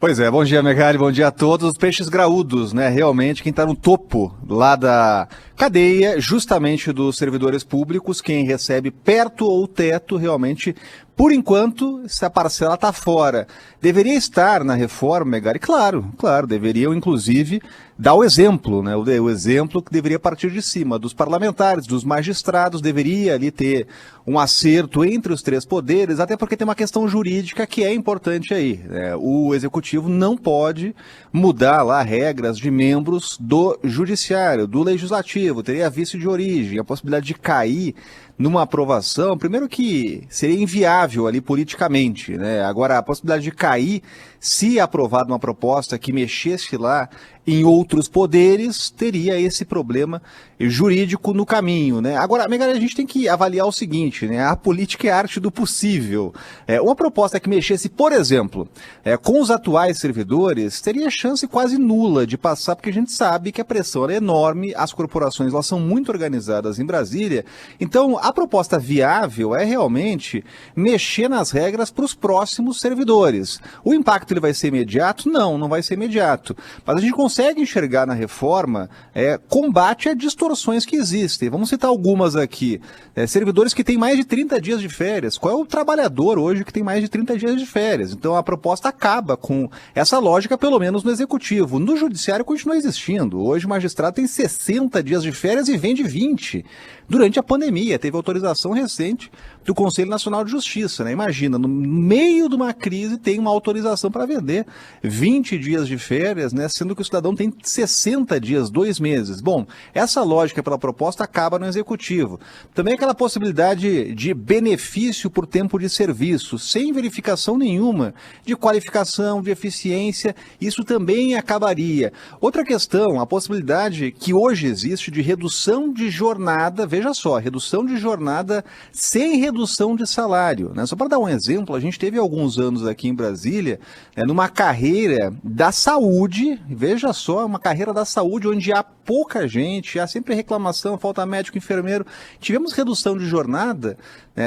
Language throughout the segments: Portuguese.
Pois é, bom dia, Megali, bom dia a todos. Os peixes graúdos, né? Realmente, quem está no topo lá da cadeia, justamente dos servidores públicos, quem recebe perto ou teto, realmente, por enquanto, essa parcela está fora. Deveria estar na reforma, Megali? Claro, deveriam, inclusive, dar o exemplo, né? O exemplo que deveria partir de cima, dos parlamentares, dos magistrados, deveria ali ter um acerto entre os três poderes, até porque tem uma questão jurídica que é importante aí, né? O executivo não pode mudar lá regras de membros do judiciário, do legislativo, teria vício de origem, a possibilidade de cair numa aprovação, primeiro que seria inviável ali politicamente, né? Agora, a possibilidade de cair, se aprovada uma proposta que mexesse lá em outros poderes, teria esse problema jurídico no caminho, né? Agora, Megali, a gente tem que avaliar o seguinte, né? A política é a arte do possível. Uma proposta que mexesse, por exemplo, com os atuais servidores, teria chance quase nula de passar, porque a gente sabe que a pressão é enorme, as corporações elas são muito organizadas em Brasília, então a proposta viável é realmente mexer nas regras para os próximos servidores. O impacto ele vai ser imediato? Não vai ser imediato. Mas a gente consegue enxergar na reforma combate a distorções que existem. Vamos citar algumas aqui. Servidores que têm mais de 30 dias de férias. Qual é o trabalhador hoje que tem mais de 30 dias de férias? Então a proposta acaba com essa lógica, pelo menos no executivo. No judiciário continua existindo. Hoje o magistrado tem 60 dias de férias e vende 20. Durante a pandemia, teve autorização recente do Conselho Nacional de Justiça, né? Imagina, no meio de uma crise tem uma autorização para vender 20 dias de férias, né? Sendo que o cidadão tem 60 dias, 2 meses. Bom, essa lógica pela proposta acaba no executivo. Também aquela possibilidade de benefício por tempo de serviço, sem verificação nenhuma de qualificação, de eficiência, isso também acabaria. Outra questão, a possibilidade que hoje existe de redução de jornada, veja só, redução de jornada sem redução de salário, né? Só para dar um exemplo, a gente teve alguns anos aqui em Brasília, numa carreira da saúde, veja só, uma carreira da saúde onde há pouca gente, há sempre reclamação, falta médico, enfermeiro, tivemos redução de jornada,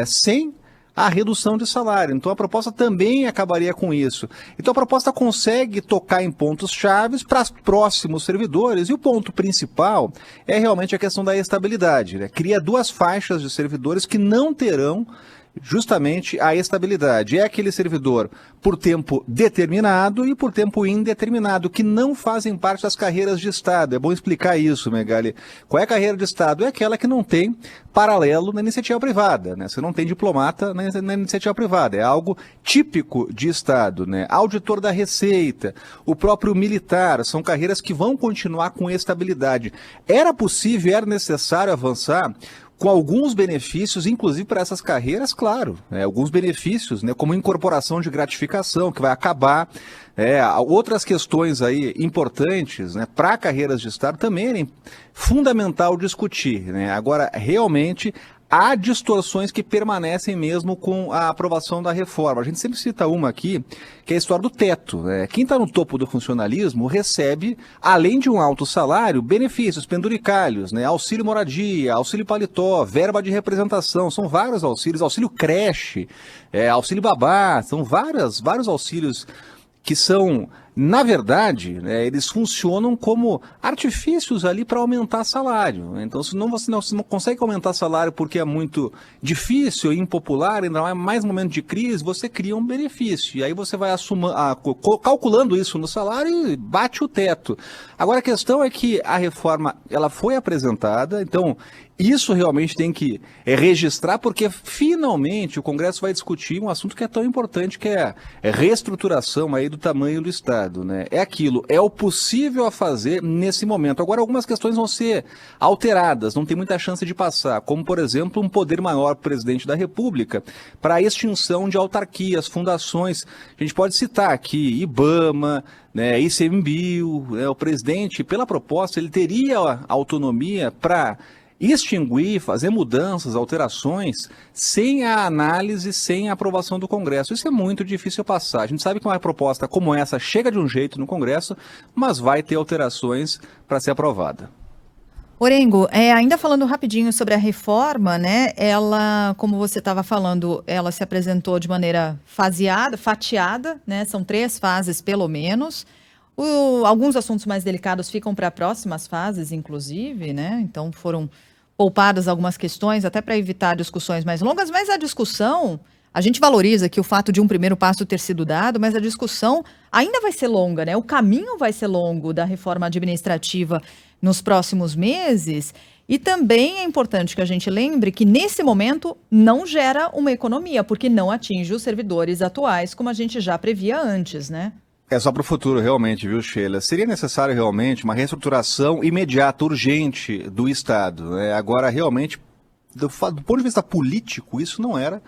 sem a redução de salário. Então a proposta também acabaria com isso. Então a proposta consegue tocar em pontos chaves para os próximos servidores, e o ponto principal é realmente a questão da estabilidade, né? Cria 2 faixas de servidores que não terão justamente a estabilidade. É aquele servidor por tempo determinado e por tempo indeterminado, que não fazem parte das carreiras de Estado. É bom explicar isso, Megali. Qual é a carreira de Estado? É aquela que não tem paralelo na iniciativa privada, né? Você não tem diplomata na iniciativa privada. É algo típico de Estado, né? Auditor da Receita, o próprio militar, são carreiras que vão continuar com estabilidade. Era possível, era necessário avançar com alguns benefícios, inclusive para essas carreiras, claro, alguns benefícios, né, como incorporação de gratificação, que vai acabar, outras questões aí importantes, né, para carreiras de Estado também é fundamental discutir, né? Agora, realmente, há distorções que permanecem mesmo com a aprovação da reforma. A gente sempre cita uma aqui, que é a história do teto, né? Quem está no topo do funcionalismo recebe, além de um alto salário, benefícios penduricalhos, né? Auxílio moradia, auxílio paletó, verba de representação, são vários auxílios, auxílio creche, auxílio babá, são vários auxílios que são, na verdade, eles funcionam como artifícios ali para aumentar salário. Então, se você não consegue aumentar salário porque é muito difícil e impopular, ainda mais momento de crise, você cria um benefício. E aí você vai calculando isso no salário e bate o teto. Agora, a questão é que a reforma ela foi apresentada, então isso realmente tem que registrar, porque finalmente o Congresso vai discutir um assunto que é tão importante, que é a reestruturação aí do tamanho do Estado, né? É aquilo, é o possível a fazer nesse momento. Agora, algumas questões vão ser alteradas, não tem muita chance de passar, como, por exemplo, um poder maior para o presidente da República para a extinção de autarquias, fundações. A gente pode citar aqui IBAMA, né, ICMBio, o presidente, pela proposta, ele teria autonomia para extinguir, fazer mudanças, alterações, sem a análise, sem a aprovação do Congresso. Isso é muito difícil passar. A gente sabe que uma proposta como essa chega de um jeito no Congresso, mas vai ter alterações para ser aprovada. Orengo, ainda falando rapidinho sobre a reforma, né? Ela, como você estava falando, ela se apresentou de maneira fatiada, né? São 3 fases, pelo menos. Alguns assuntos mais delicados ficam para próximas fases, inclusive, né? Então foram poupadas algumas questões, até para evitar discussões mais longas, mas a discussão, a gente valoriza que o fato de um primeiro passo ter sido dado, mas a discussão ainda vai ser longa, né? O caminho vai ser longo da reforma administrativa nos próximos meses. E também é importante que a gente lembre que, nesse momento, não gera uma economia, porque não atinge os servidores atuais, como a gente já previa antes, né? É só para o futuro, realmente, viu, Sheila? Seria necessário, realmente, uma reestruturação imediata, urgente do Estado, né? Agora, realmente, do ponto de vista político, isso não era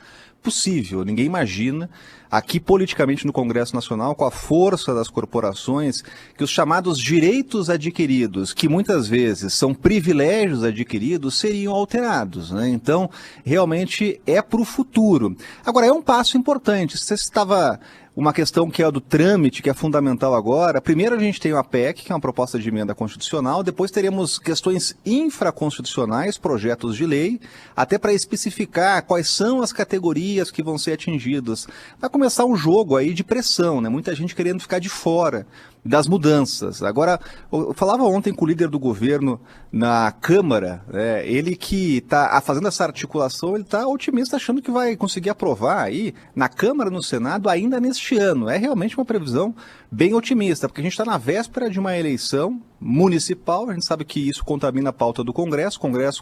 possível. Ninguém imagina, aqui politicamente no Congresso Nacional, com a força das corporações, que os chamados direitos adquiridos, que muitas vezes são privilégios adquiridos, seriam alterados, né? Então, realmente é para o futuro. Agora, é um passo importante. Você estava... Uma questão que é a do trâmite, que é fundamental agora. Primeiro a gente tem a PEC, que é uma proposta de emenda constitucional. Depois teremos questões infraconstitucionais, projetos de lei, até para especificar quais são as categorias que vão ser atingidas. Vai começar um jogo aí de pressão, né? Muita gente querendo ficar de fora das mudanças. Agora, eu falava ontem com o líder do governo na Câmara, ele que está fazendo essa articulação, ele está otimista, achando que vai conseguir aprovar aí na Câmara, no Senado, ainda neste ano. É realmente uma previsão bem otimista, porque a gente está na véspera de uma eleição municipal, a gente sabe que isso contamina a pauta do Congresso, o Congresso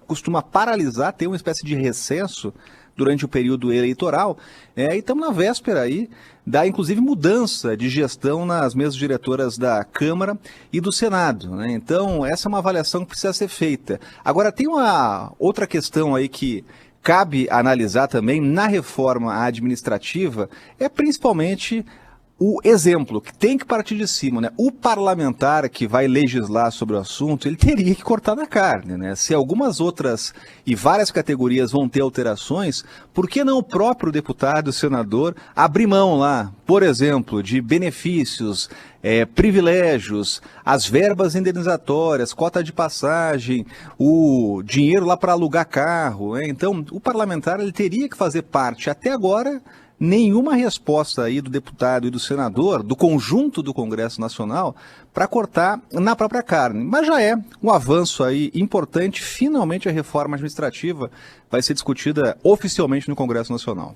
costuma paralisar, ter uma espécie de recesso durante o período eleitoral, e estamos na véspera aí da, inclusive, mudança de gestão nas mesas diretoras da Câmara e do Senado, né? Então, essa é uma avaliação que precisa ser feita. Agora, tem uma outra questão aí que cabe analisar também na reforma administrativa, é principalmente o exemplo, que tem que partir de cima, né? O parlamentar que vai legislar sobre o assunto, ele teria que cortar na carne, né? Se algumas outras e várias categorias vão ter alterações, por que não o próprio deputado, o senador, abrir mão lá, por exemplo, de benefícios, privilégios, as verbas indenizatórias, cota de passagem, o dinheiro lá para alugar carro, né? Então, o parlamentar ele teria que fazer parte, até agora, nenhuma resposta aí do deputado e do senador, do conjunto do Congresso Nacional, para cortar na própria carne. Mas já é um avanço aí importante. Finalmente a reforma administrativa vai ser discutida oficialmente no Congresso Nacional.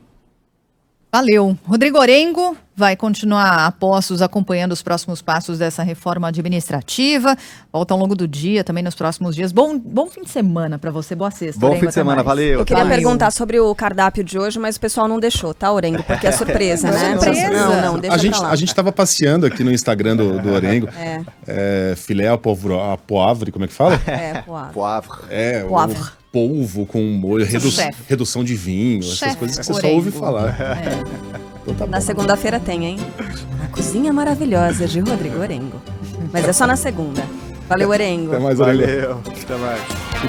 Valeu. Rodrigo Orengo vai continuar a postos acompanhando os próximos passos dessa reforma administrativa. Volta ao longo do dia, também nos próximos dias. Bom fim de semana para você. Boa sexta. Bom Orengo, fim de semana, valeu. Eu queria perguntar sobre o cardápio de hoje, mas o pessoal não deixou, tá, Orengo? Porque é surpresa, né? Surpresa. Não, deixa pra lá. A gente tava passeando aqui no Instagram do Orengo. Filé à poivre, como é que fala? Poivre. Poivre. Polvo com molho, redução de vinho, essas coisas que você só ouve falar. Então tá bom. Na segunda-feira tem, hein? A Cozinha Maravilhosa de Rodrigo Orengo. Mas é só na segunda. Valeu, Orengo. Até mais, Orengo. Valeu. Até mais.